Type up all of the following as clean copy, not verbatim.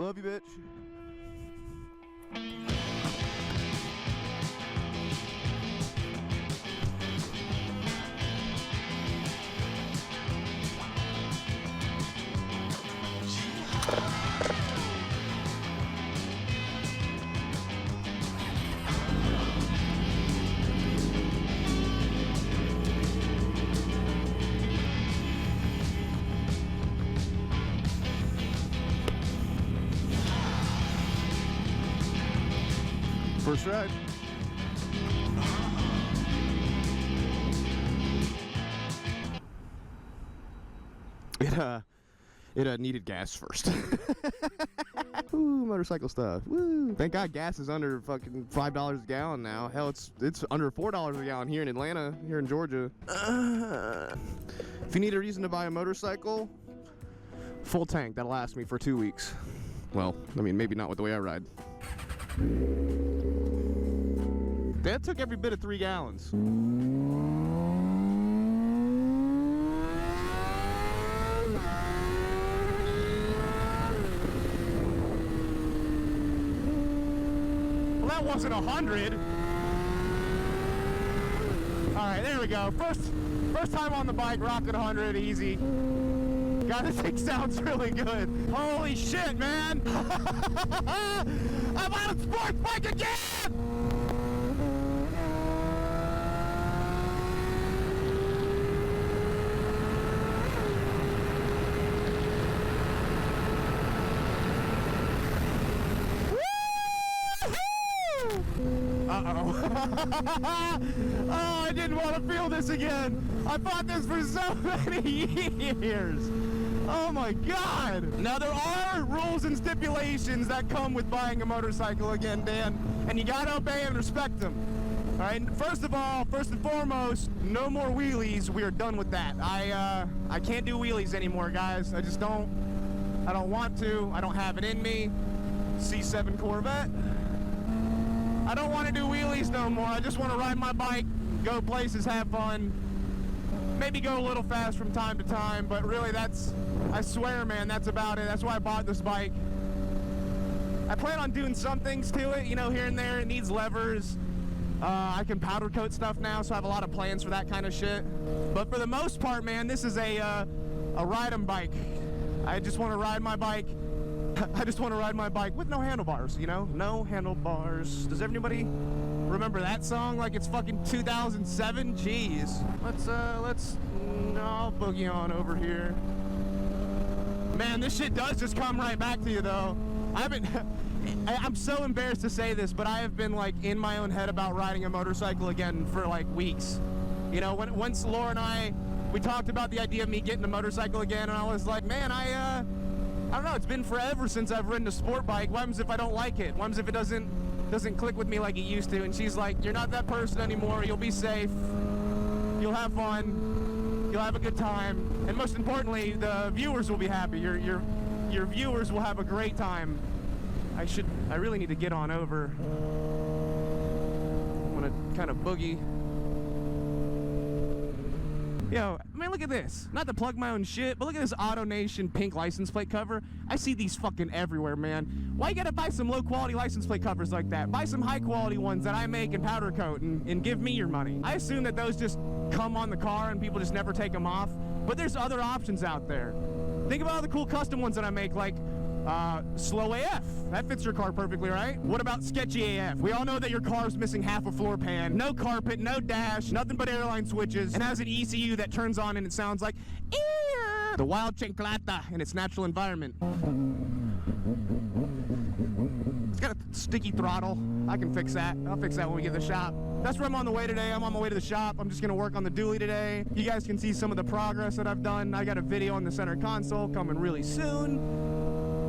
Love you, bitch. First ride. It needed gas first. Woo, motorcycle stuff. Woo. Thank God gas is under fucking $5 a gallon now. Hell, it's under $4 a gallon here in Atlanta, here in Georgia. If you need a reason to buy a motorcycle, full tank. That'll last me for 2 weeks. Well, I mean, maybe not with the way I ride. That took every bit of 3 gallons. Well, that wasn't 100. All right, there we go. First time on the bike, rocking 100, easy. God, this thing sounds really good. Holy shit, man! I'm on a sports bike again! Oh, I didn't want to feel this again. I fought this for so many years. Oh my God. Now there are rules and stipulations that come with buying a motorcycle again, Dan, and you gotta obey and respect them. All right, first of all, first and foremost, no more wheelies. We are done with that. I can't do wheelies anymore, guys. I just don't. I don't want to. I don't have it in me. C7 Corvette. I don't want to do wheelies no more. I just want to ride my bike, go places, have fun, maybe go a little fast from time to time, but really that's, I swear, man, that's about it. That's why I bought this bike. I plan on doing some things to it, you know, here and there. It needs levers. I can powder coat stuff now, so I have a lot of plans for that kind of shit. But for the most part, man, this is a ride-em bike. I just want to ride my bike. I just want to ride my bike with no handlebars, you know? No handlebars. Does everybody remember that song like it's fucking 2007? Jeez. I'll boogie on over here. Man, this shit does just come right back to you, though. I'm so embarrassed to say this, but I have been, like, in my own head about riding a motorcycle again for, like, weeks. You know, once Laura and we talked about the idea of me getting a motorcycle again, and I was like, man, I don't know, it's been forever since I've ridden a sport bike. What happens if I don't like it? What happens if it doesn't click with me like it used to? And she's like, you're not that person anymore. You'll be safe. You'll have fun. You'll have a good time. And most importantly, the viewers will be happy. Your viewers will have a great time. I really need to get on over. I'm gonna kind of boogie. Yo, man, look at this. Not to plug my own shit, but look at this AutoNation pink license plate cover. I see these fucking everywhere, man. Why you gotta buy some low-quality license plate covers like that? Buy some high-quality ones that I make and powder coat and give me your money. I assume that those just come on the car and people just never take them off, but there's other options out there. Think about all the cool custom ones that I make, like Slow AF. That fits your car perfectly, right? What about Sketchy AF? We all know that your car's missing half a floor pan, no carpet, no dash, nothing but airline switches, and has an ECU that turns on and it sounds like the wild chancleta in its natural environment. It's got a sticky throttle. I can fix that. I'll fix that when we get to the shop. That's where I'm on the way today. I'm on my way to the shop. I'm just gonna work on the dually today. You guys can see some of the progress that I've done. I got a video on the center console coming really soon.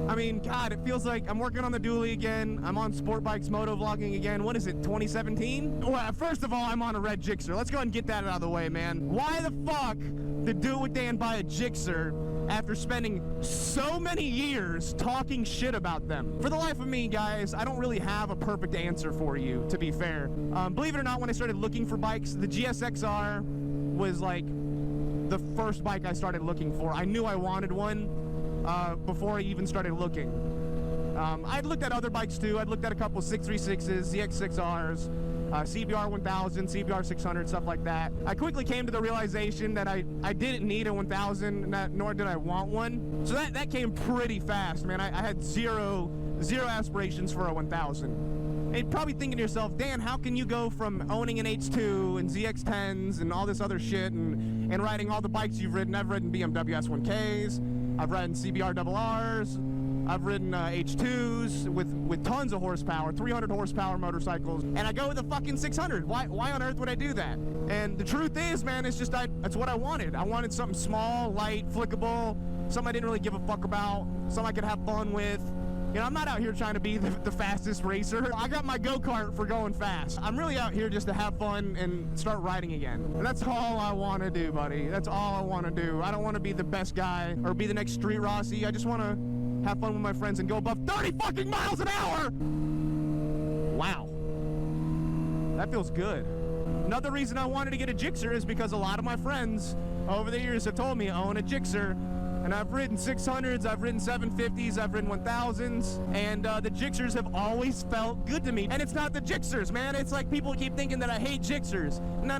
I mean, God, it feels like I'm working on the dually again. I'm on sport bikes, moto vlogging again. What is it, 2017? Well, first of all, I'm on a red Gixxer. Let's go ahead and get that out of the way, man. Why the fuck did Do It With Dan buy a Gixxer after spending so many years talking shit about them? For the life of me, guys, I don't really have a perfect answer for you, to be fair. Believe it or not, when I started looking for bikes, the GSXR was like the first bike I started looking for. I knew I wanted one before I even started looking. I'd looked at other bikes too. I'd looked at a couple 636s, ZX6Rs, CBR 1000, CBR 600, stuff like that. I quickly came to the realization that I didn't need a 1000, nor did I want one. So that came pretty fast, man. I had zero aspirations for a 1000. And you're probably thinking to yourself, Dan, how can you go from owning an H2 and ZX10s and all this other shit and riding all the bikes you've ridden? I've ridden BMW S1Ks, I've ridden CBR RRs, I've ridden H2s with tons of horsepower, 300 horsepower motorcycles, and I go with a fucking 600. Why on earth would I do that? And the truth is, man, it's just that's what I wanted. I wanted something small, light, flickable, something I didn't really give a fuck about, something I could have fun with. You know, I'm not out here trying to be the fastest racer. I got my go-kart for going fast. I'm really out here just to have fun and start riding again. And that's all I want to do, buddy. That's all I want to do. I don't want to be the best guy or be the next Street Rossi. I just want to have fun with my friends and go above 30 fucking miles an hour! Wow. That feels good. Another reason I wanted to get a Gixxer is because a lot of my friends over the years have told me own a Gixxer. And I've ridden 600s, I've ridden 750s, I've ridden 1000s, and the Gixxers have always felt good to me. And it's not the Gixxers, man. It's like people keep thinking that I hate Gixxers. No.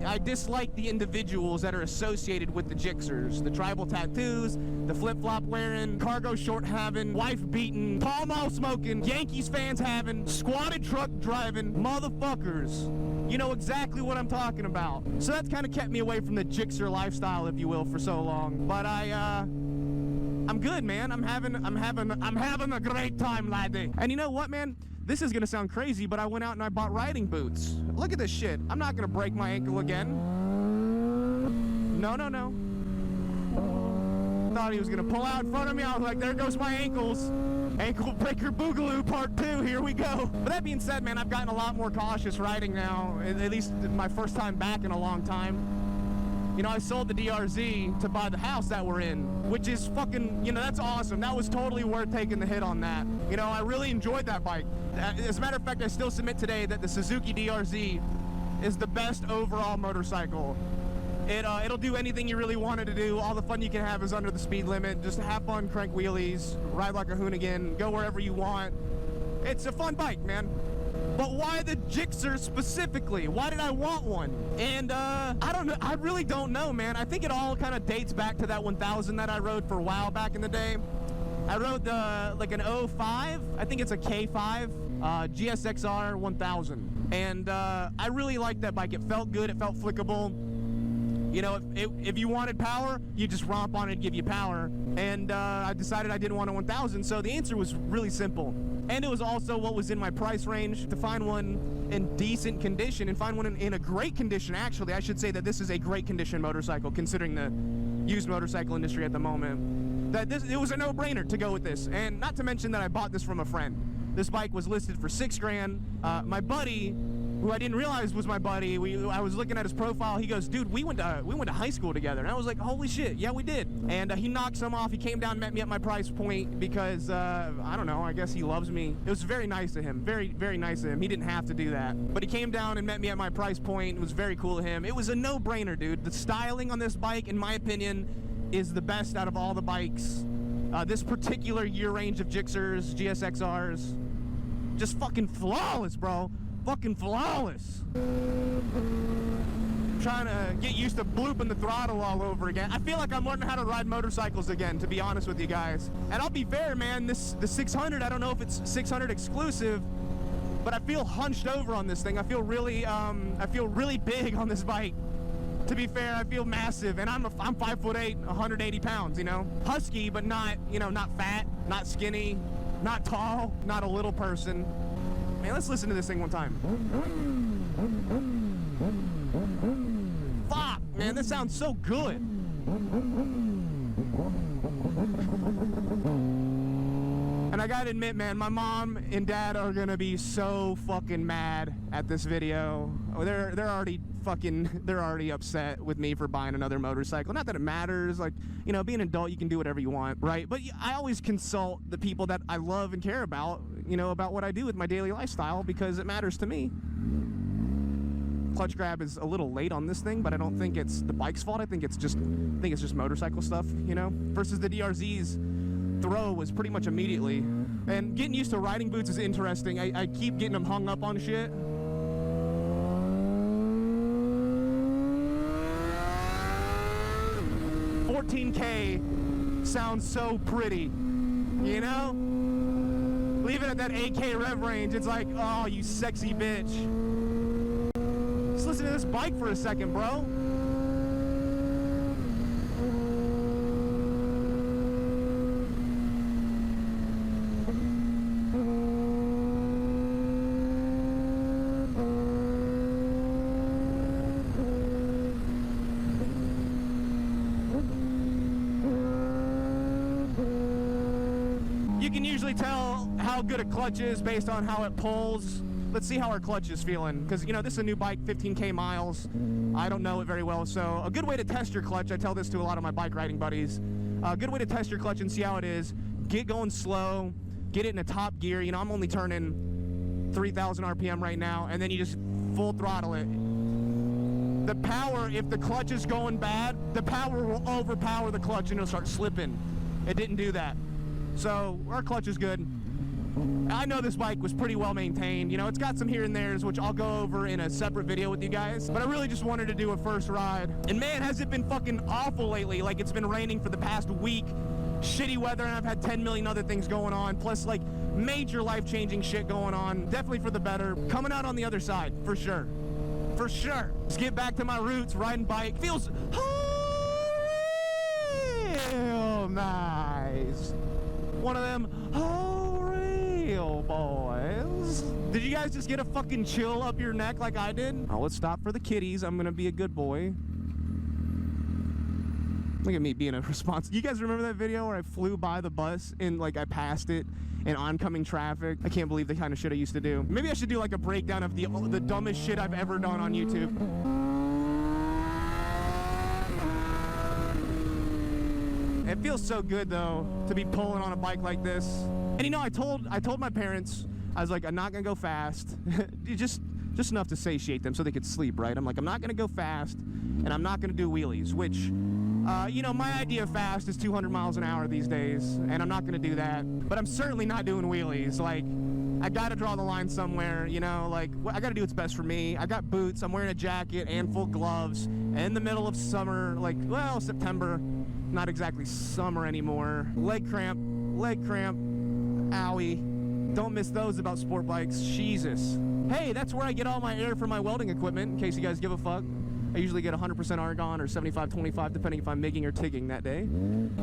I dislike the individuals that are associated with the Gixxers. The tribal tattoos, the flip-flop wearing, cargo short having, wife beating, Pall Mall smoking, Yankees fans having, squatted truck driving motherfuckers. You know exactly what I'm talking about. So that's kind of kept me away from the Gixxer lifestyle, if you will, for so long. But I'm good, man. I'm having a great time, laddie. And you know what, man? This is gonna sound crazy, but I went out and I bought riding boots. Look at this shit. I'm not gonna break my ankle again. No. Thought he was gonna pull out in front of me. I was like, there goes my ankles. Ankle breaker boogaloo part 2, here we go. But that being said, man, I've gotten a lot more cautious riding now, at least my first time back in a long time. You know, I sold the DRZ to buy the house that we're in, which is fucking, you know, that's awesome. That was totally worth taking the hit on that. You know, I really enjoyed that bike. As a matter of fact, I still submit today that the Suzuki DRZ is the best overall motorcycle. It'll do anything you really wanted to do. All the fun you can have is under the speed limit. Just have fun, crank wheelies, ride like a hoonigan, go wherever you want. It's a fun bike, man. But why the Gixxer specifically? Why did I want one? And I don't know. I really don't know, man. I think it all kind of dates back to that 1000 that I rode for a while back in the day. I rode like an 05. I think it's a K5 GSXR 1000. And I really liked that bike. It felt good. It felt flickable. You know, if you wanted power, you just romp on it and give you power. And I decided I didn't want a 1000, so the answer was really simple. And it was also what was in my price range. To find one in decent condition and find one in a great condition, actually. I should say that this is a great condition motorcycle, considering the used motorcycle industry at the moment. It was a no-brainer to go with this. And not to mention that I bought this from a friend. This bike was listed for $6 grand. My buddy, who I didn't realize was my buddy, I was looking at his profile. He goes, dude, we went to high school together. And I was like, holy shit, yeah, we did. And he knocked some off. He came down and met me at my price point because, I don't know, I guess he loves me. It was very nice of him, very, very nice of him. He didn't have to do that. But he came down and met me at my price point. It was very cool of him. It was a no-brainer, dude. The styling on this bike, in my opinion, is the best out of all the bikes. This particular year range of Gixxers, GSXRs, just fucking flawless, bro. Fucking flawless. I'm trying to get used to blooping the throttle all over again. I feel like I'm learning how to ride motorcycles again, to be honest with you guys. And I'll be fair, man, the 600, I don't know if it's 600 exclusive, but I feel hunched over on this thing. I feel really big on this bike. To be fair, I feel massive, and I'm 5'8", 180 pounds, you know? Husky, but not, you know, not fat, not skinny, not tall, not a little person. Man, let's listen to this thing one time. Fuck, man, this sounds so good. And I gotta admit, man, my mom and dad are gonna be so fucking mad at this video. They're already upset with me for buying another motorcycle. Not that it matters, like, you know, being an adult, you can do whatever you want, right? But I always consult the people that I love and care about, you know, about what I do with my daily lifestyle, because it matters to me. Clutch grab is a little late on this thing, but I don't think it's the bike's fault. I think it's just motorcycle stuff, you know? Versus the DRZs, throw was pretty much immediately. And getting used to riding boots is interesting. I keep getting them hung up on shit. $14K sounds so pretty, you know? Leave it at that 8K rev range, it's like, oh, you sexy bitch. Just listen to this bike for a second, bro. You can usually tell how good a clutch is based on how it pulls. Let's see how our clutch is feeling, because you know this is a new bike, 15K miles. I don't know it very well, so a good way to test your clutch, I tell this to a lot of my bike riding buddies, a good way to test your clutch and see how it is, get going slow, get it in a top gear. You know, I'm only turning 3,000 RPM right now, and then you just full throttle it. The power, if the clutch is going bad, the power will overpower the clutch and it'll start slipping. It didn't do that. So our clutch is good. I know this bike was pretty well maintained. You know, it's got some here and there's, which I'll go over in a separate video with you guys. But I really just wanted to do a first ride. And man, has it been fucking awful lately. Like, it's been raining for the past week. Shitty weather, and I've had 10 million other things going on. Plus, like, major life-changing shit going on. Definitely for the better. Coming out on the other side, for sure. For sure. Let's get back to my roots. Riding bike feels real nice. One of them real boys. Did you guys just get a fucking chill up your neck like I did? Oh, let's stop for the kitties. I'm gonna be a good boy. Look at me being a responsible. You guys remember that video where I flew by the bus and like I passed it in oncoming traffic? I can't believe the kind of shit I used to do. Maybe I should do like a breakdown of the dumbest shit I've ever done on YouTube. It feels so good though to be pulling on a bike like this. And you know, I told my parents, I was like, I'm not gonna go fast. just enough to satiate them so they could sleep, right? I'm like, I'm not gonna go fast and I'm not gonna do wheelies, which you know, my idea of fast is 200 miles an hour these days, and I'm not gonna do that. But I'm certainly not doing wheelies. Like, I gotta draw the line somewhere, you know, like, I gotta do what's best for me. I got boots, I'm wearing a jacket and full gloves, in the middle of summer, like, well, September. Not exactly summer anymore. Leg cramp, owie. Don't miss those about sport bikes, Jesus. Hey, that's where I get all my air for my welding equipment, in case you guys give a fuck. I usually get 100% argon or 75-25, depending if I'm MIGging or TIGging that day.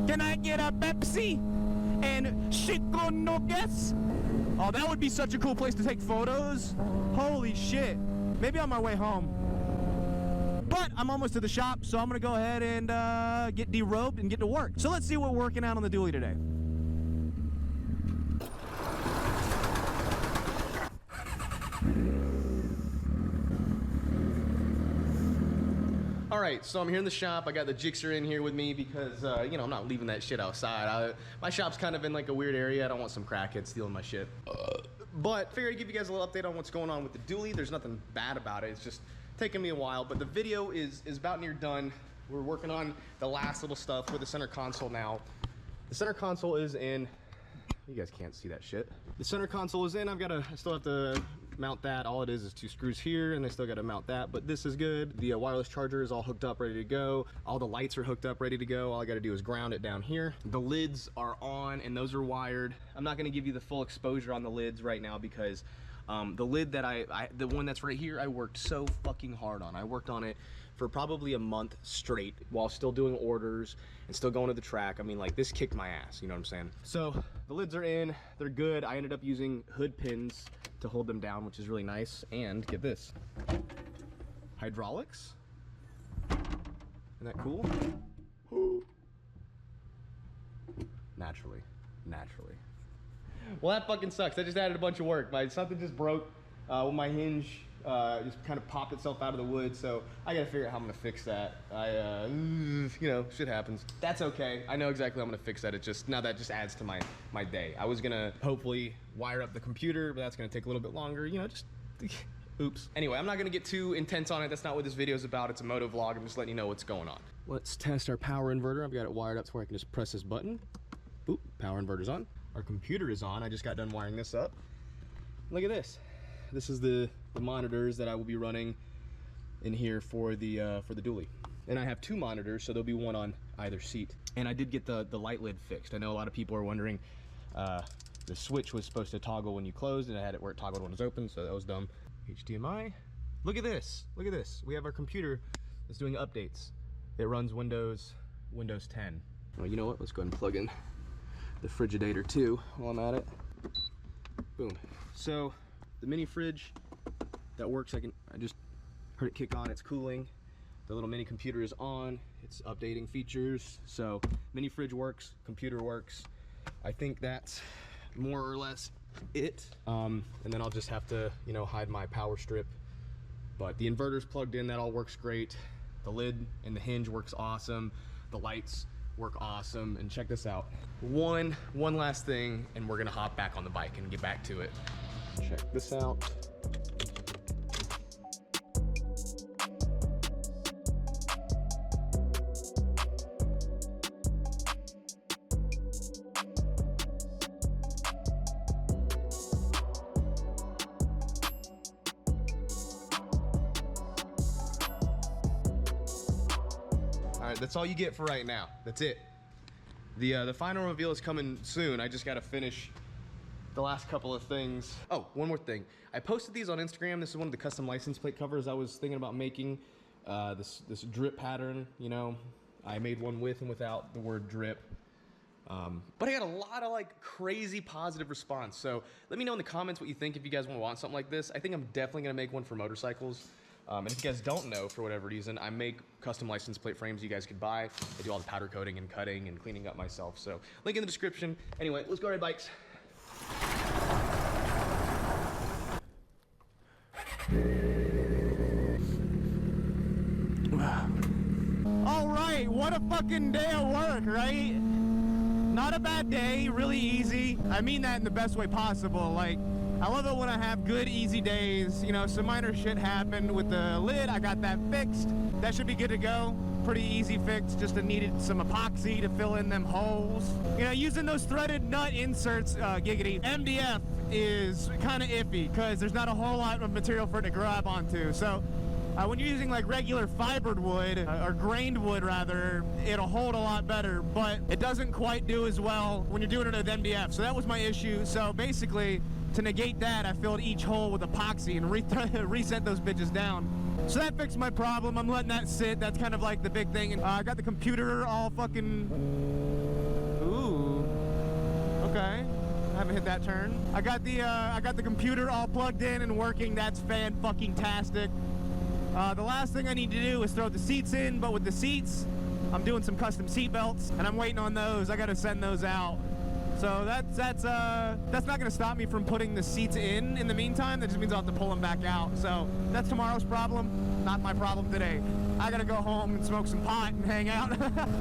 Can I get a Pepsi and chicken nuggets? Oh, that would be such a cool place to take photos. Holy shit. Maybe on my way home. But I'm almost to the shop, so I'm gonna go ahead and get derobed and get to work. So let's see what we're working out on the dually today. All right, so I'm here in the shop. I got the Jixer in here with me because, you know, I'm not leaving that shit outside. My shop's kind of in like a weird area. I don't want some crackheads stealing my shit. But figured I'd give you guys a little update on what's going on with the dually. There's nothing bad about it. It's just taking me a while, but the video is about near done. We're working on the last little stuff with the center console now. The center console is in. You guys can't see that shit. The center console is in. I still have to mount that. All it is 2 screws here, and I still got to mount that, but this is good. The wireless charger is all hooked up, ready to go. All the lights are hooked up, ready to go. All I got to do is ground it down here. The lids are on, and those are wired. I'm not going to give you the full exposure on the lids right now because the lid that the one that's right here, I worked so fucking hard on. I worked on it for probably a month straight while still doing orders and still going to the track. I mean, like, this kicked my ass, you know what I'm saying? So the lids are in, they're good. I ended up using hood pins to hold them down, which is really nice. And get this, hydraulics. Isn't that cool? Naturally. Well, that fucking sucks. I just added a bunch of work. Something just broke with my hinge. Just kind of popped itself out of the wood, so I gotta figure out how I'm gonna fix that. You know, shit happens. That's okay. I know exactly how I'm gonna fix that. It just, now that just adds to my day. I was gonna hopefully wire up the computer, but that's gonna take a little bit longer, you know, just oops. Anyway, I'm not gonna get too intense on it. That's not what this video is about. It's a moto vlog. I'm just letting you know what's going on. Let's test our power inverter. I've got it wired up to where I can just press this button. Boop, power inverter's on. Our computer is on. I just got done wiring this up. Look at this. This is the monitors that I will be running in here for the dually. And I have 2 monitors, so there'll be one on either seat. And I did get the light lid fixed. I know a lot of people are wondering, the switch was supposed to toggle when you closed, and I had it where it toggled when it was open, so that was dumb. HDMI. Look at this. Look at this. We have our computer that's doing updates. It runs Windows 10. Well, you know what? Let's go ahead and plug in the Frigidator too while I'm at it. Boom. So the mini fridge that works, I just heard it kick on. It's cooling. The little mini computer is on. It's updating features. So mini fridge works, computer works. I think that's more or less it. And then I'll just have to, you know, hide my power strip. But the inverter's plugged in, that all works great. The lid and the hinge works awesome. The lights work awesome. And check this out. One last thing, and we're gonna hop back on the bike and get back to it. Check this out. All right, that's all you get for right now. That's it. The final reveal is coming soon. I just gotta finish the last couple of things. Oh, one more thing. I posted these on Instagram. This is one of the custom license plate covers I was thinking about making. This drip pattern, you know. I made one with and without the word drip. But I got a lot of like crazy positive response. So let me know in the comments what you think if you guys want something like this. I think I'm definitely gonna make one for motorcycles. And if you guys don't know, for whatever reason, I make custom license plate frames you guys could buy. I do all the powder coating and cutting and cleaning up myself. So link in the description. Anyway, let's go ride bikes. All right, what a fucking day of work, right? Not a bad day, really easy. I mean that in the best way possible. Like, I love it when I have good, easy days. You know, some minor shit happened with the lid. I got that fixed. That should be good to go. Pretty easy fix. Just needed some epoxy to fill in them holes. You know, using those threaded nut inserts, giggity, MDF is kind of iffy because there's not a whole lot of material for it to grab onto. So when you're using like regular fibered wood, or grained wood rather, it'll hold a lot better, but it doesn't quite do as well when you're doing it with MDF. So that was my issue. So basically, to negate that, I filled each hole with epoxy and reset those bitches down. So that fixed my problem. I'm letting that sit. That's kind of like the big thing. And I got the computer all fucking... Ooh. Okay. I haven't hit that turn. I got the computer all plugged in and working. That's fan-fucking-tastic. The last thing I need to do is throw the seats in, but with the seats, I'm doing some custom seat belts, and I'm waiting on those. I gotta send those out. So that's not gonna stop me from putting the seats in the meantime. That just means I'll have to pull them back out. So that's tomorrow's problem, not my problem today. I gotta go home and smoke some pot and hang out.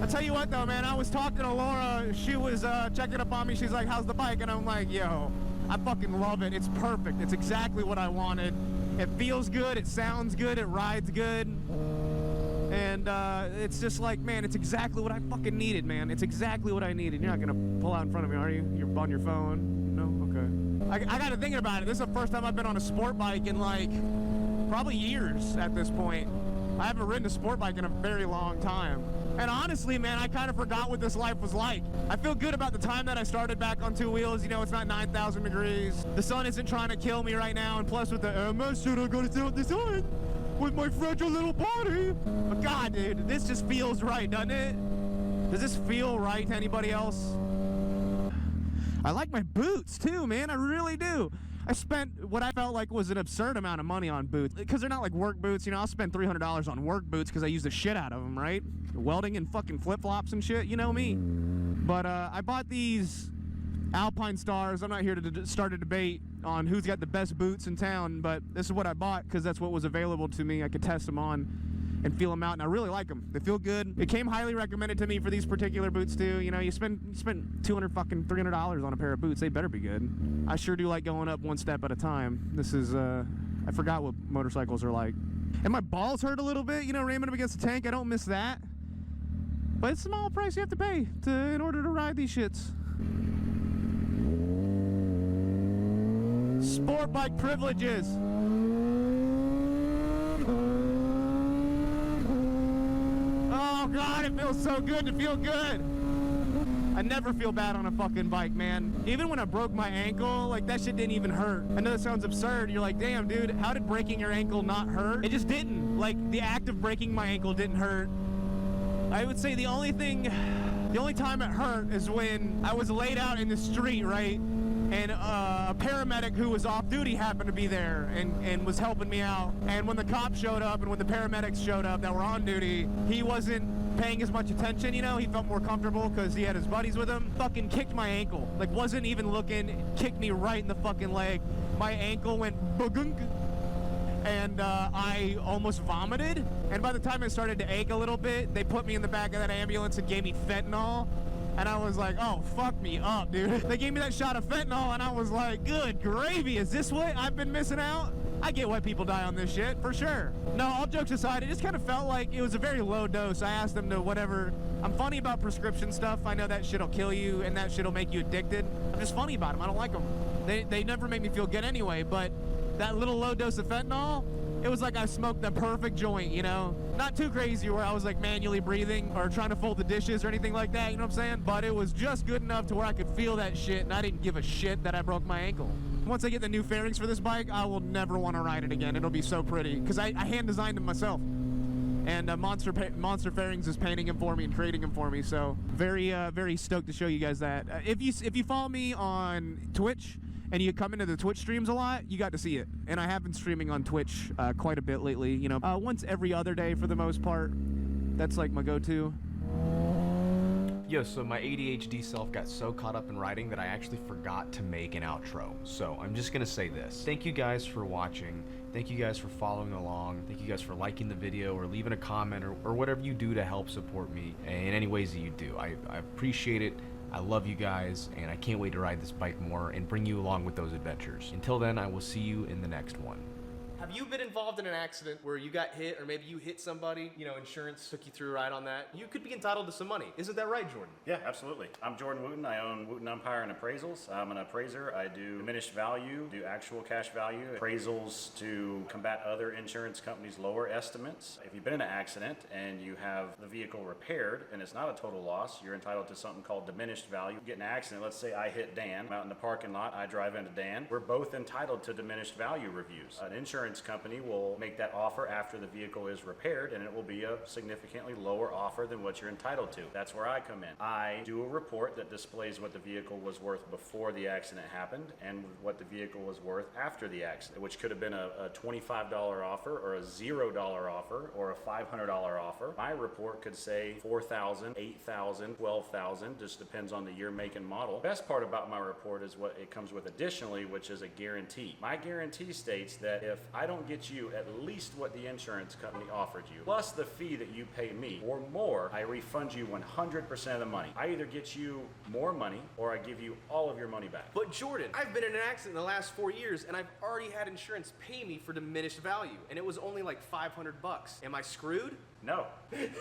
I'll tell you what though, man, I was talking to Laura. She was checking up on me. She's like, how's the bike? And I'm like, yo, I fucking love it. It's perfect. It's exactly what I wanted. It feels good, it sounds good, it rides good. And it's just like, man, it's exactly what I fucking needed, man. It's exactly what I needed. You're not gonna pull out in front of me, are you? You're on your phone? No? Okay. I got to thinking about it. This is the first time I've been on a sport bike in like probably years at this point. I haven't ridden a sport bike in a very long time. And honestly, man, I kind of forgot what this life was like. I feel good about the time that I started back on 2 wheels. You know, it's not 9,000 degrees. The sun isn't trying to kill me right now. And plus with the MS shit, I gotta stay out the sun with my fragile little body. But God, dude, this just feels right, doesn't it? Does this feel right to anybody else? I like my boots too, man. I really do. I spent what I felt like was an absurd amount of money on boots because they're not like work boots. You know, I'll spend $300 on work boots because I use the shit out of them, right? Welding and fucking flip-flops and shit, you know me. But I bought these Alpine Stars. I'm not here to start a debate on who's got the best boots in town, but this is what I bought because that's what was available to me. I could test them on and feel them out, and I really like them. They feel good. It came highly recommended to me for these particular boots too. You know, you spend $300 on a pair of boots. They better be good. I sure do like going up one step at a time. This is I forgot what motorcycles are like. And my balls hurt a little bit, you know, ramming up against the tank. I don't miss that. But it's a small price you have to pay in order to ride these shits. Sport bike privileges. Oh God, it feels so good to feel good. I never feel bad on a fucking bike, man. Even when I broke my ankle, like that shit didn't even hurt. I know that sounds absurd. You're like, damn, dude, how did breaking your ankle not hurt? It just didn't. Like, the act of breaking my ankle didn't hurt. I would say the only time it hurt is when I was laid out in the street, right? And a paramedic who was off duty happened to be there and was helping me out. And when the cops showed up and when the paramedics showed up that were on duty, he wasn't paying as much attention, you know? He felt more comfortable because he had his buddies with him. Fucking kicked my ankle. Like, wasn't even looking, kicked me right in the fucking leg. My ankle went boogunk. And I almost vomited. And by the time it started to ache a little bit, they put me in the back of that ambulance and gave me fentanyl. And I was like, oh, fuck me up, dude. They gave me that shot of fentanyl, and I was like, good gravy, is this what I've been missing out? I get why people die on this shit, for sure. No, all jokes aside, it just kind of felt like it was a very low dose. I asked them to whatever. I'm funny about prescription stuff. I know that shit'll kill you, and that shit'll make you addicted. I'm just funny about them. I don't like them. They never make me feel good anyway, but that little low dose of fentanyl, it was like I smoked the perfect joint, you know? Not too crazy where I was like manually breathing or trying to fold the dishes or anything like that, you know what I'm saying? But it was just good enough to where I could feel that shit and I didn't give a shit that I broke my ankle. Once I get the new fairings for this bike, I will never want to ride it again. It'll be so pretty because I hand designed them myself. And Monster Fairings is painting them for me and creating them for me, so very stoked to show you guys that. If you follow me on Twitch, and you come into the Twitch streams a lot, you got to see it. And I have been streaming on Twitch quite a bit lately, you know, once every other day for the most part. That's like my go-to. Yo, so my ADHD self got so caught up in writing that I actually forgot to make an outro. So I'm just gonna say this. Thank you guys for watching. Thank you guys for following along. Thank you guys for liking the video or leaving a comment or whatever you do to help support me in any ways that you do. I appreciate it. I love you guys, and I can't wait to ride this bike more and bring you along with those adventures. Until then, I will see you in the next one. Have you been involved in an accident where you got hit, or maybe you hit somebody, you know, insurance took you through a ride on that? You could be entitled to some money. Isn't that right, Jordan? Yeah, absolutely. I'm Wooten. I own Wooten, Umpire, and Appraisals. I'm an appraiser. I do diminished value, do actual cash value, appraisals to combat other insurance companies' lower estimates. If you've been in an accident and you have the vehicle repaired and it's not a total loss, you're entitled to something called diminished value. You get in an accident, let's say I hit Dan. I'm out in the parking lot, I drive into Dan. We're both entitled to diminished value reviews. An insurance company will make that offer after the vehicle is repaired, and it will be a significantly lower offer than what you're entitled to. That's where I come in. I do a report that displays what the vehicle was worth before the accident happened and what the vehicle was worth after the accident, which could have been a $25 offer or a $0 offer or a $500 offer. My report could say $4,000, $8,000, $12,000, just depends on the year, make, and model. Best part about my report is what it comes with additionally, which is a guarantee. My guarantee states that if I don't get you at least what the insurance company offered you, plus the fee that you pay me, or more, I refund you 100% of the money. I either get you more money or I give you all of your money back. But Jordan, I've been in an accident in the last 4 years and I've already had insurance pay me for diminished value, and it was only like $500. Am I screwed? No,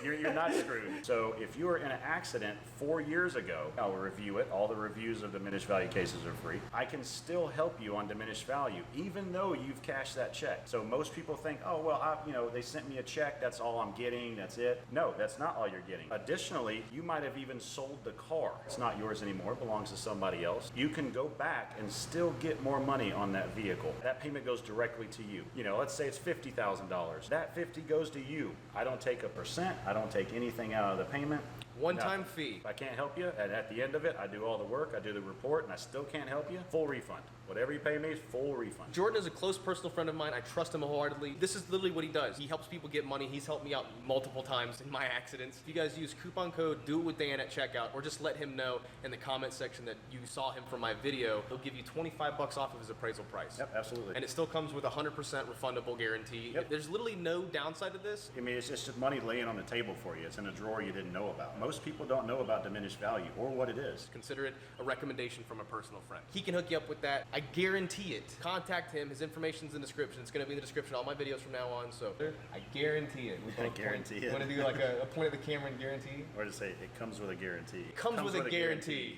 you're not screwed. So if you were in an accident 4 years ago, I'll review it. All the reviews of diminished value cases are free. I can still help you on diminished value, even though you've cashed that check. So most people think, oh, well, they sent me a check. That's all I'm getting. That's it. No, that's not all you're getting. Additionally, you might have even sold the car. It's not yours anymore. It belongs to somebody else. You can go back and still get more money on that vehicle. That payment goes directly to you. You know, let's say it's $50,000. That $50,000 goes to you. I don't take a percent. I don't take anything out of the payment. One-time fee. If I can't help you, and at the end of it, I do all the work, I do the report, and I still can't help you, full refund. Whatever you pay me is full refund. Jordan is a close personal friend of mine. I trust him wholeheartedly. This is literally what he does. He helps people get money. He's helped me out multiple times in my accidents. If you guys use coupon code DOITWITHDAN at checkout, or just let him know in the comment section that you saw him from my video, he'll give you $25 off of his appraisal price. Yep, absolutely. And it still comes with a 100% refundable guarantee. Yep. There's literally no downside to this. I mean, it's just money laying on the table for you. It's in a drawer you didn't know about. Most people don't know about diminished value or what it is. Consider it a recommendation from a personal friend. He can hook you up with that. I guarantee it. Contact him. His information's in the description. It's going to be in the description of all my videos from now on. So I guarantee it. I guarantee it. Want to do like a point of the camera and guarantee? Or to say it comes with a guarantee. Comes with a guarantee.